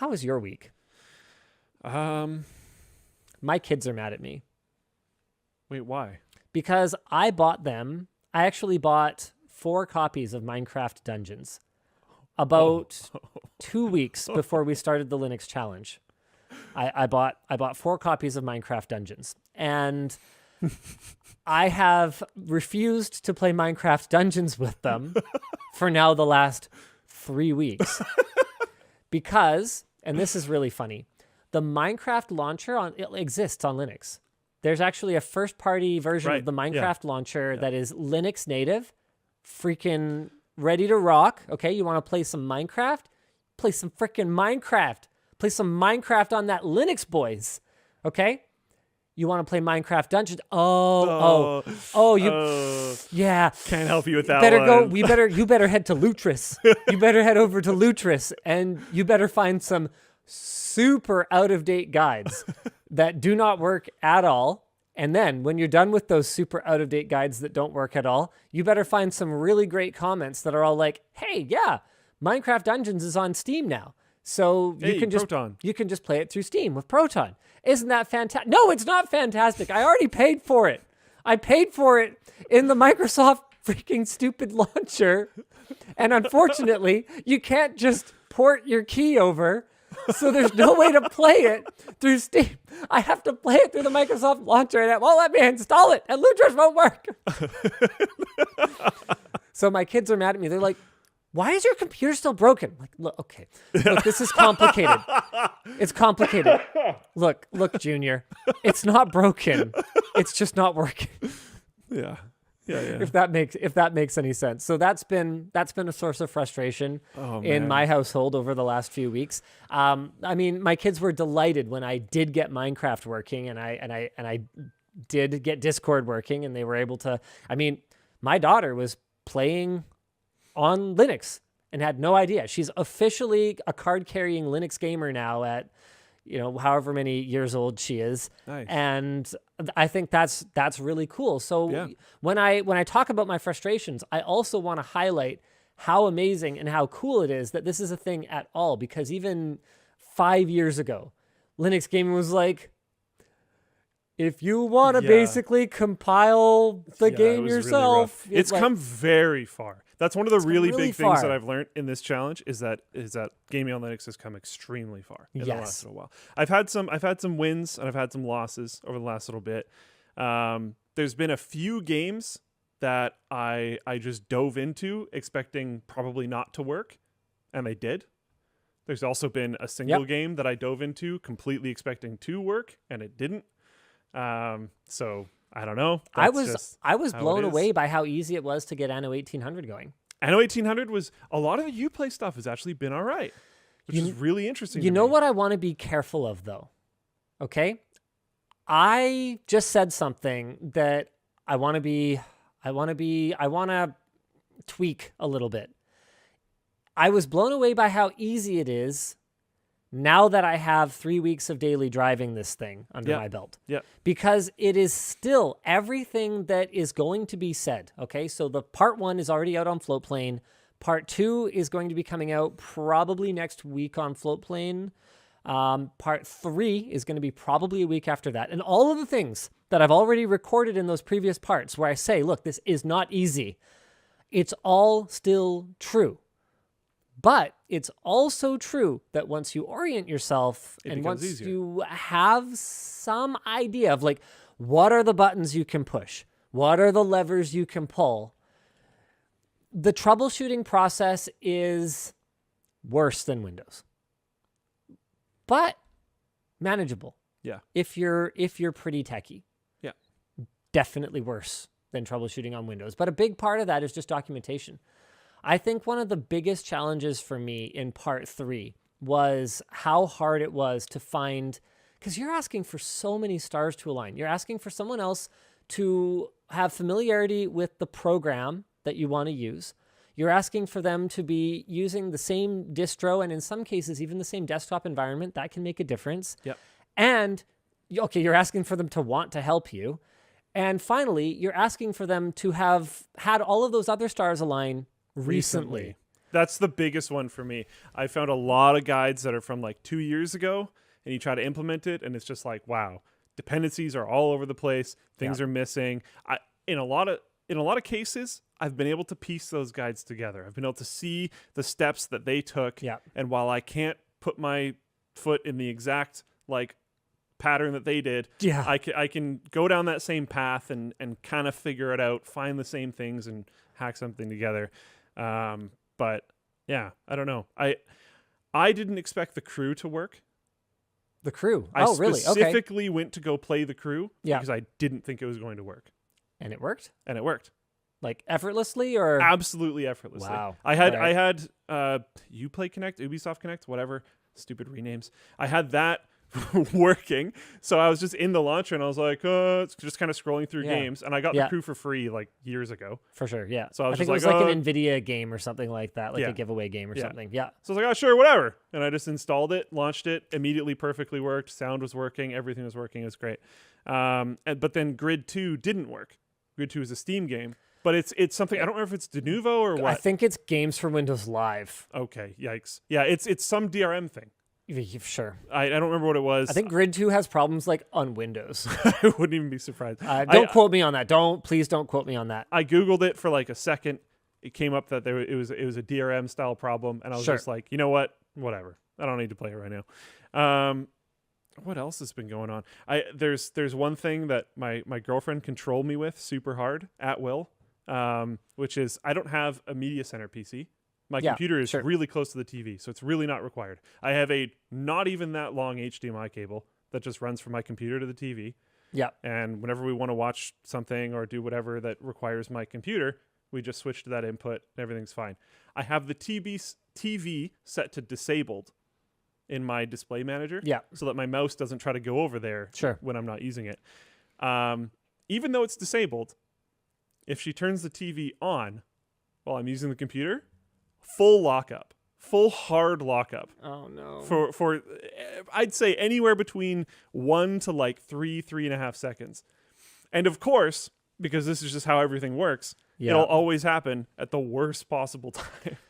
How was your week? Um, My kids are mad at me Wait, why? because I actually bought 4 copies of Minecraft Dungeons about 2 weeks before we started the Linux challenge. I bought 4 copies of Minecraft Dungeons, and I have refused to play Minecraft Dungeons with them for now the last 3 weeks because, and this is really funny, the Minecraft launcher it exists on Linux. There's actually a first-party version of the Minecraft launcher that is Linux native, freaking ready to rock. Okay, you want to play some Minecraft? Play some freaking Minecraft. Play some Minecraft on that Linux, boys. Okay? You want to play Minecraft Dungeons? Yeah. Can't help you with that Better one. go. You better head to Lutris. You better head over to Lutris, and you better find some super out of date guides that do not work at all. And then when you're done with those super out of date guides that don't work at all, you better find some really great comments that are all like, "Hey, yeah, Minecraft Dungeons is on Steam now." So you can just play it through Steam with Proton. Isn't that fantastic? No, it's not fantastic. I already paid for it. I paid for it in the Microsoft freaking stupid launcher. And unfortunately, you can't just port your key over. So there's no way to play it through Steam. I have to play it through the Microsoft launcher, and it won't let me install it, and Lutris won't work. So my kids are mad at me. They're like, "Why is your computer still broken?" I'm like, look, this is complicated. It's complicated. Look, Junior, it's not broken. It's just not working. Yeah. If that makes any sense. So that's been a source of frustration in my household over the last few weeks. I mean, my kids were delighted when I did get Minecraft working, and I did get Discord working, and they were able to. I mean, my daughter was playing on Linux and had no idea. She's officially a card-carrying Linux gamer now at, however many years old she is. Nice. And I think that's really cool. So when I talk about my frustrations, I also want to highlight how amazing and how cool it is that this is a thing at all, because even 5 years ago, Linux gaming was like, if you want to basically compile the game yourself, really it's come very far. That's one of the really big far. things that I've learned in this challenge is that gaming on Linux has come extremely far in the last little while. I've had some wins and I've had some losses over the last little bit. There's been a few games that I just dove into expecting probably not to work, and they did. There's also been a single game that I dove into completely expecting to work, and it didn't. So I don't know. I was blown away by how easy it was to get Anno 1800 going. Anno 1800 was a lot of the Uplay stuff has actually been all right, which is really interesting. You know what I want to be careful of though? Okay. I just said something that I want to tweak a little bit. I was blown away by how easy it is now that I have 3 weeks of daily driving this thing under my belt. Yeah. Because it is still everything that is going to be said. Okay. So the part 1 is already out on Floatplane. Part 2 is going to be coming out probably next week on Floatplane. Part 3 is going to be probably a week after that. And all of the things that I've already recorded in those previous parts where I say, look, this is not easy. It's all still true. But it's also true that once you orient yourself and once easier. you have some idea of like, what are the buttons you can push? What are the levers you can pull? The troubleshooting process is worse than Windows, but manageable. Yeah. If you're pretty techie. Yeah. Definitely worse than troubleshooting on Windows. But a big part of that is just documentation. I think one of the biggest challenges for me in part 3 was how hard it was to find, because you're asking for so many stars to align. You're asking for someone else to have familiarity with the program that you want to use. You're asking for them to be using the same distro and in some cases even the same desktop environment. That can make a difference. Yep. And, you're asking for them to want to help you. And finally, you're asking for them to have had all of those other stars align recently. That's the biggest one for me. I found a lot of guides that are from like 2 years ago, and you try to implement it, and it's just like, wow, dependencies are all over the place. Things are missing. In a lot of cases, I've been able to piece those guides together. I've been able to see the steps that they took. Yeah. And while I can't put my foot in the exact like pattern that they did, Yeah. I can go down that same path and kind of figure it out, find the same things and hack something together. But yeah, I don't know. I didn't expect the crew to work. The crew. I Oh, really? Okay. specifically went to go play the crew Yeah. because I didn't think it was going to work. And it worked? And it worked. Like effortlessly or? Absolutely effortlessly. Wow. I had All right. Uplay Connect, Ubisoft Connect, whatever, stupid renames. I had that working. So I was just in the launcher and I was like, it's just kind of scrolling through Yeah. games, and I got Yeah. the crew for free like years ago. For sure, yeah. So I was think just it was like, like an NVIDIA game or something like that, like Yeah. a giveaway game or Yeah. something. Yeah. So I was like, oh, sure, whatever. And I just installed it, launched it, immediately perfectly worked. Sound was working. Everything was working. It was great. But then Grid 2 didn't work. Grid 2 is a Steam game. But it's something, I don't remember if it's Denuvo or what. I think it's Games for Windows Live. Okay, yikes. Yeah, it's some DRM thing. Sure. I don't remember what it was. I think Grid 2 has problems like on Windows. I wouldn't even be surprised. Don't quote me on that. Please don't quote me on that. I Googled it for like a second. It came up that it was a DRM style problem, and I was Sure. just like, you know what? Whatever. I don't need to play it right now. What else has been going on? There's one thing that my girlfriend controlled me with super hard at will, which is I don't have a media center PC. My Yeah, computer is sure. really close to the TV, so it's really not required. I have a not even that long HDMI cable that just runs from my computer to the TV. Yeah. And whenever we want to watch something or do whatever that requires my computer, we just switch to that input and everything's fine. I have the TV set to disabled in my display manager, Yeah. so that my mouse doesn't try to go over there Sure. when I'm not using it. Even though it's disabled, if she turns the TV on while I'm using the computer, full lockup, full hard lockup. Oh no. For I'd say anywhere between 1 to like 3.5 seconds. And of course, because this is just how everything works, Yeah. it'll always happen at the worst possible time.